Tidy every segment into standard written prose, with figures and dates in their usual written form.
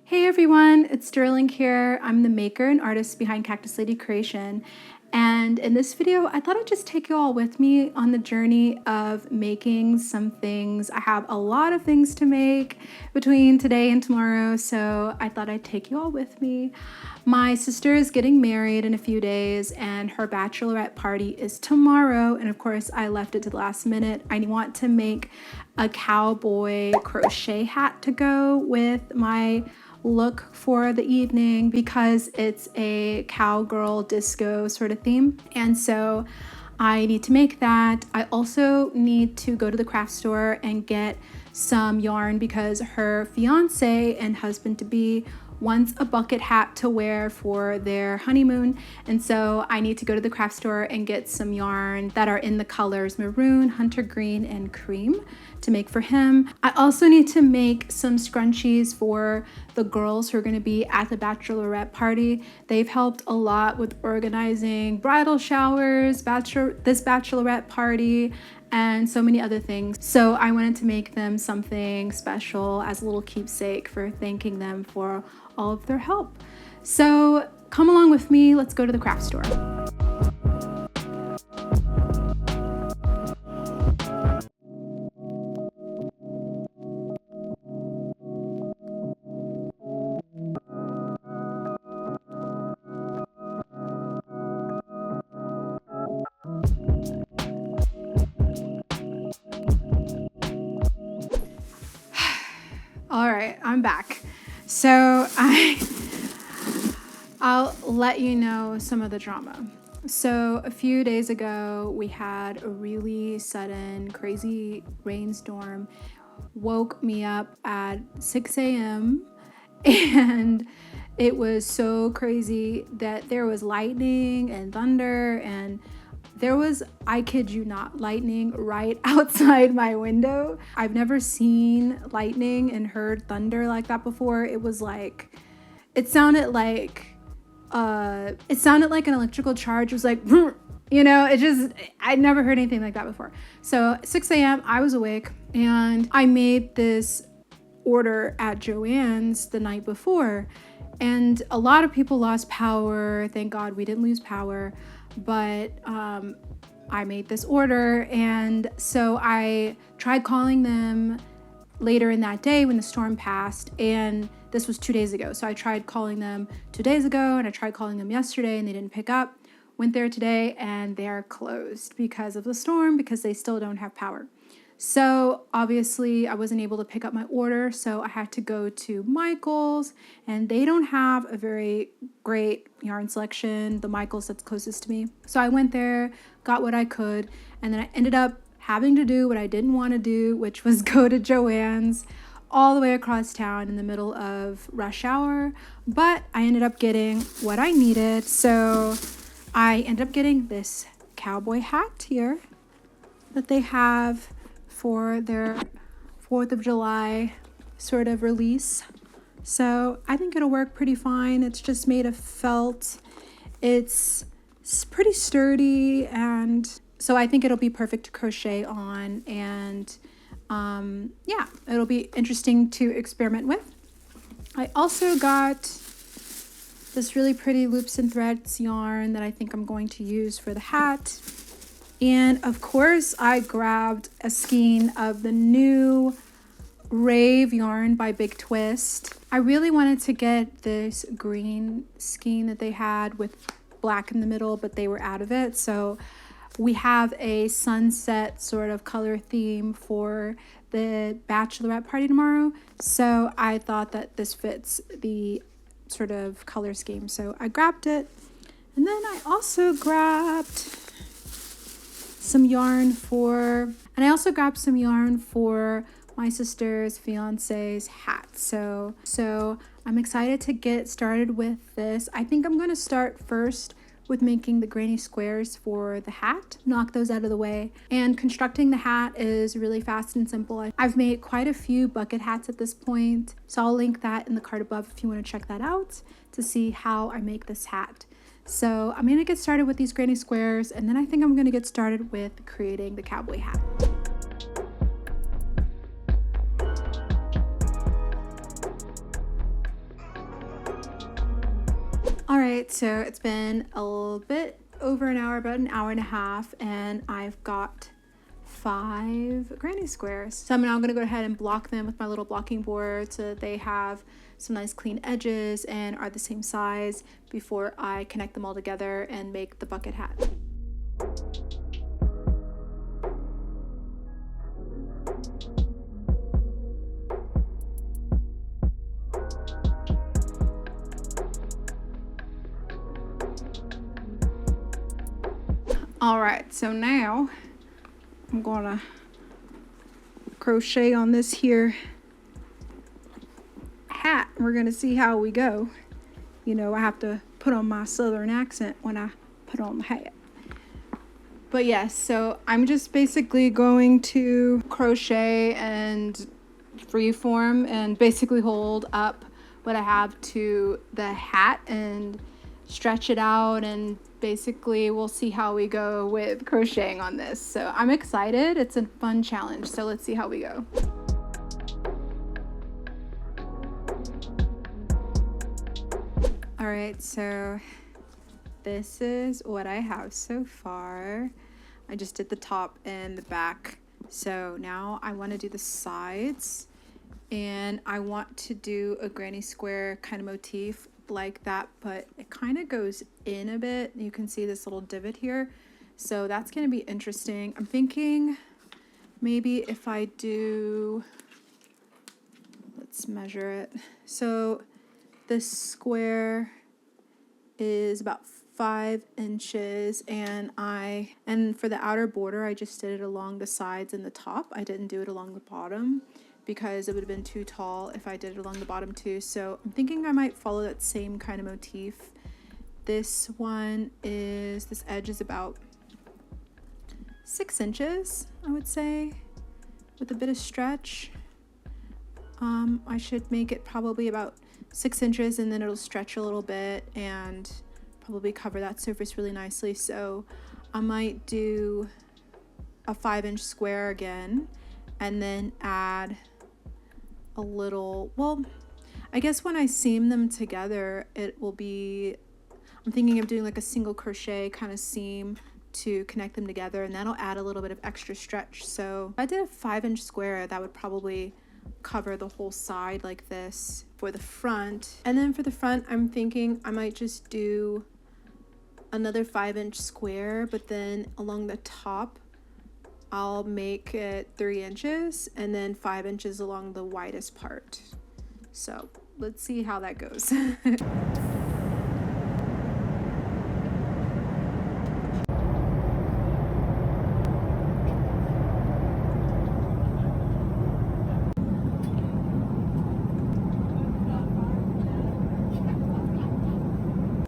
Hey everyone, it's Sterling here. I'm the maker and artist behind Cactus Lady Creation. And in this video, I thought I'd just take you all with me on the journey of making some things. I have a lot of things to make between today and tomorrow, so I thought I'd take you all with me. My sister is getting married in a few days and her bachelorette party is tomorrow. And of course, I left it to the last minute. I want to make a cowboy crochet hat to go with my look for the evening because it's a cowgirl disco sort of theme, and so I need to make that. I also need to go to the craft store and get some yarn because her fiance and husband-to-be wants a bucket hat to wear for their honeymoon, and so I need to go to the craft store and get some yarn that are in the colors maroon, hunter green, and cream to make for him. I also need to make some scrunchies for the girls who are going to be at the bachelorette party. They've helped a lot with organizing bridal showers, this bachelorette party, and so many other things. So I wanted to make them something special as a little keepsake for thanking them for all of their help. So come along with me, let's go to the craft store. All right, I'm back. So I'll let you know some of the drama. So a few days ago, we had a really sudden, crazy rainstorm. Woke me up at 6 a.m. and it was so crazy that there was lightning and thunder, and there was, I kid you not, lightning right outside my window. I've never seen lightning and heard thunder like that before. It was like, it sounded like an electrical charge. It was like, you know, I'd never heard anything like that before. So 6 a.m. I was awake and I made this order at Joann's the night before, and a lot of people lost power. Thank God we didn't lose power. But I made this order, and so I tried calling them later in that day when the storm passed, and this was 2 days ago. So I tried calling them 2 days ago, and I tried calling them yesterday, and they didn't pick up. Went there today, and they're closed because of the storm, because they still don't have power. So obviously I wasn't able to pick up my order, so I had to go to Michael's, and they don't have a very great yarn selection, the Michael's that's closest to me. So I went there, got what I could, and then I ended up having to do what I didn't want to do, which was go to Joann's all the way across town in the middle of rush hour. But I ended up getting what I needed. So I ended up getting this cowboy hat here that they have for their 4th of July sort of release. So I think it'll work pretty fine. It's just made of felt. It's pretty sturdy, and so I think it'll be perfect to crochet on, and yeah, it'll be interesting to experiment with. I also got this really pretty loops and threads yarn that I think I'm going to use for the hat. And of course, I grabbed a skein of the new Rave yarn by Big Twist. I really wanted to get this green skein that they had with black in the middle, but they were out of it. So we have a sunset sort of color theme for the bachelorette party tomorrow. So I thought that this fits the sort of color scheme. So I grabbed it. And then I also grabbed some yarn for my sister's fiance's hat. So I'm excited to get started with this. I think I'm going to start first with making the granny squares for the hat, knock those out of the way. And constructing the hat is really fast and simple. I've made quite a few bucket hats at this point, so I'll link that in the card above if you want to check that out to see how I make this hat. So I'm going to get started with these granny squares, and then I think I'm going to get started with creating the cowboy hat. All right, so it's been a little bit over an hour, about an hour and a half, and I've got 5 granny squares. So I'm now gonna go ahead and block them with my little blocking board so that they have some nice clean edges and are the same size before I connect them all together and make the bucket hat. All right, so now I'm gonna crochet on this here hat. We're gonna see how we go. You know, I have to put on my southern accent when I put on the hat. But yes, so I'm just basically going to crochet and freeform and basically hold up what I have to the hat and stretch it out, and basically we'll see how we go with crocheting on this. So I'm excited. It's a fun challenge. So let's see how we go. All right, so this is what I have so far. I just did the top and the back. So now I want to do the sides, and I want to do a granny square kind of motif like that, but it kind of goes in a bit. You can see this little divot here. So that's going to be interesting. I'm thinking maybe if I do, let's measure it. So this square is about 5 inches, and for the outer border I just did it along the sides and the top. I didn't do it along the bottom because it would have been too tall if I did it along the bottom too. So I'm thinking I might follow that same kind of motif. This edge is about 6 inches, I would say, with a bit of stretch. I should make it probably about 6 inches, and then it'll stretch a little bit and probably cover that surface really nicely. So I might do a 5-inch square again, and then add a little, well, I guess when I seam them together, it will be, I'm thinking of doing like a single crochet kind of seam to connect them together, and that'll add a little bit of extra stretch. So if I did a 5-inch square, that would probably cover the whole side like this for the front. And then for the front, I'm thinking I might just do another 5-inch square, but then along the top I'll make it 3 inches and then 5 inches along the widest part. So let's see how that goes.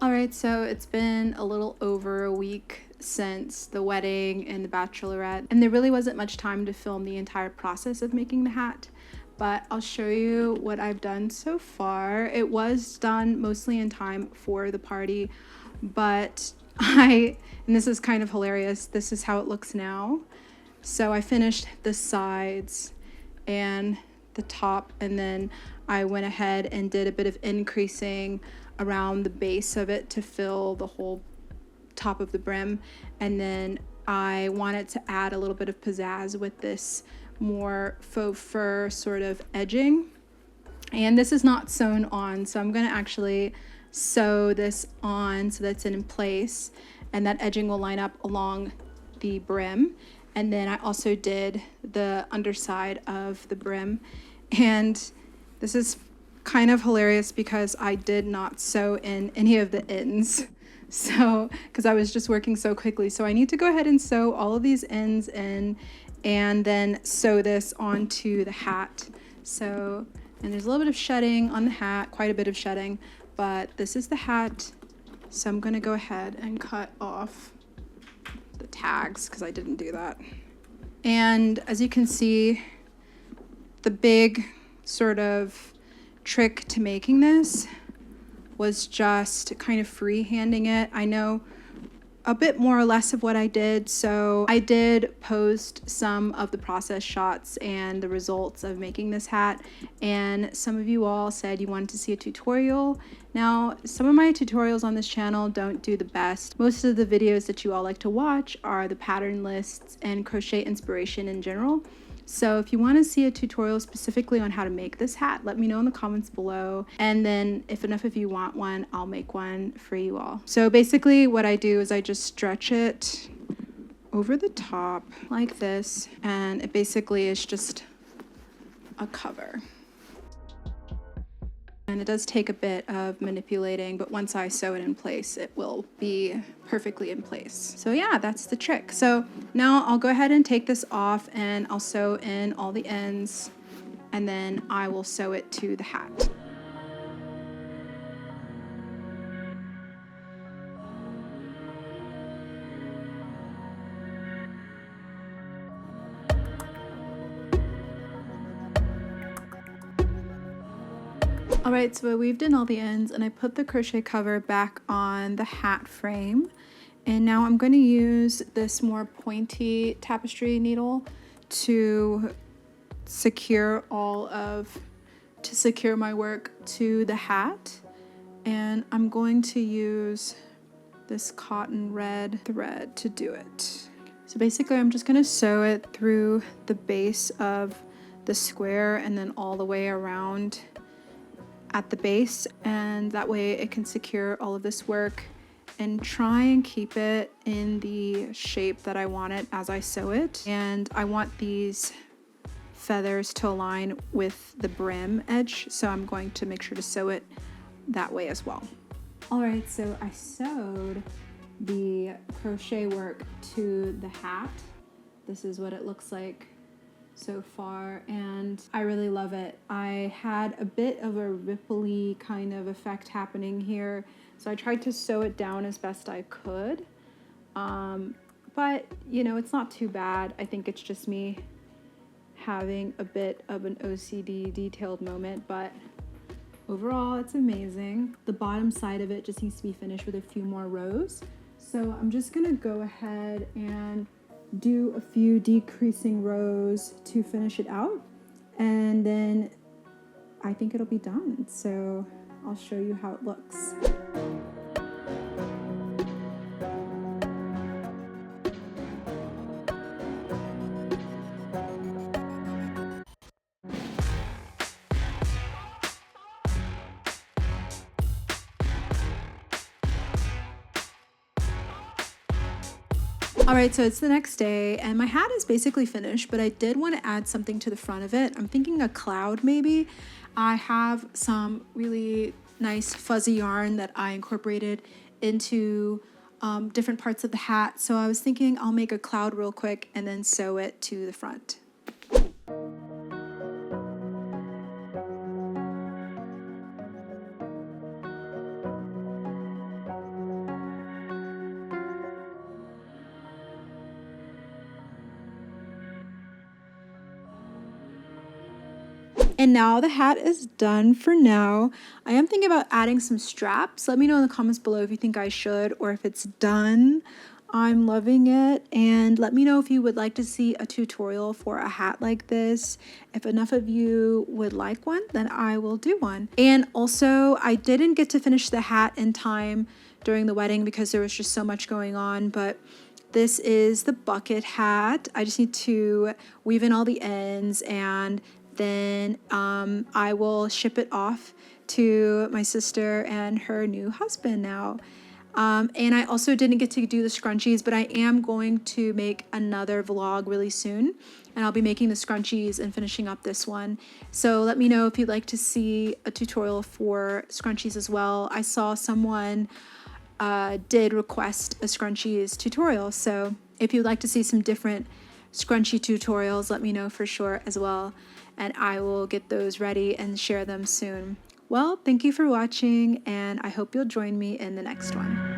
Alright, so it's been a little over a week since the wedding and the bachelorette, and there really wasn't much time to film the entire process of making the hat, but I'll show you what I've done so far. It was done mostly in time for the party, but and this is kind of hilarious, this is how it looks now. So I finished the sides and the top, and then I went ahead and did a bit of increasing around the base of it to fill the whole top of the brim, and then I wanted to add a little bit of pizzazz with this more faux fur sort of edging. And this is not sewn on, so I'm going to actually sew this on so that's in place, and that edging will line up along the brim. And then I also did the underside of the brim, and this is kind of hilarious because I did not sew in any of the ends, so because I was just working so quickly. So I need to go ahead and sew all of these ends in, and then sew this onto the hat. So, and there's a little bit of shedding on the hat, quite a bit of shedding, but this is the hat. So I'm going to go ahead and cut off the tags because I didn't do that. And as you can see, the big sort of trick to making this was just kind of freehanding it. I know a bit more or less of what I did. So I did post some of the process shots and the results of making this hat, and some of you all said you wanted to see a tutorial. Now, some of my tutorials on this channel don't do the best. Most of the videos that you all like to watch are the pattern lists and crochet inspiration in general. So if you want to see a tutorial specifically on how to make this hat, let me know in the comments below. And then if enough of you want one, I'll make one for you all. So basically what I do is I just stretch it over the top like this, and it basically is just a cover. And it does take a bit of manipulating, but once I sew it in place, it will be perfectly in place. So yeah, that's the trick. So now I'll go ahead and take this off, and I'll sew in all the ends, and then I will sew it to the hat. Alright, so I weaved in all the ends and I put the crochet cover back on the hat frame. And now I'm going to use this more pointy tapestry needle to secure my work to the hat. And I'm going to use this cotton red thread to do it. So basically I'm just going to sew it through the base of the square and then all the way around at the base, and that way it can secure all of this work and try and keep it in the shape that I want it as I sew it. And I want these feathers to align with the brim edge, so I'm going to make sure to sew it that way as well. Alright, so I sewed the crochet work to the hat. This is what it looks like so far, and I really love it. I had a bit of a ripply kind of effect happening here, so I tried to sew it down as best I could, but you know, it's not too bad. I think it's just me having a bit of an OCD detailed moment, but overall it's amazing. The bottom side of it just needs to be finished with a few more rows, so I'm just gonna go ahead and do a few decreasing rows to finish it out, and then I think it'll be done. So I'll show you how it looks. Alright, so it's the next day and my hat is basically finished, but I did want to add something to the front of it. I'm thinking a cloud maybe. I have some really nice fuzzy yarn that I incorporated into different parts of the hat, so I was thinking I'll make a cloud real quick and then sew it to the front. And now the hat is done for now. I am thinking about adding some straps. Let me know in the comments below if you think I should or if it's done. I'm loving it, and let me know if you would like to see a tutorial for a hat like this. If enough of you would like one, then I will do one. And also, I didn't get to finish the hat in time during the wedding because there was just so much going on, but this is the bucket hat. I just need to weave in all the ends, and then I will ship it off to my sister and her new husband now. And I also didn't get to do the scrunchies, but I am going to make another vlog really soon, and I'll be making the scrunchies and finishing up this one. So let me know if you'd like to see a tutorial for scrunchies as well. I saw someone did request a scrunchies tutorial, so if you'd like to see some different scrunchie tutorials, let me know for sure as well, and I will get those ready and share them soon. Well, thank you for watching, and I hope you'll join me in the next one.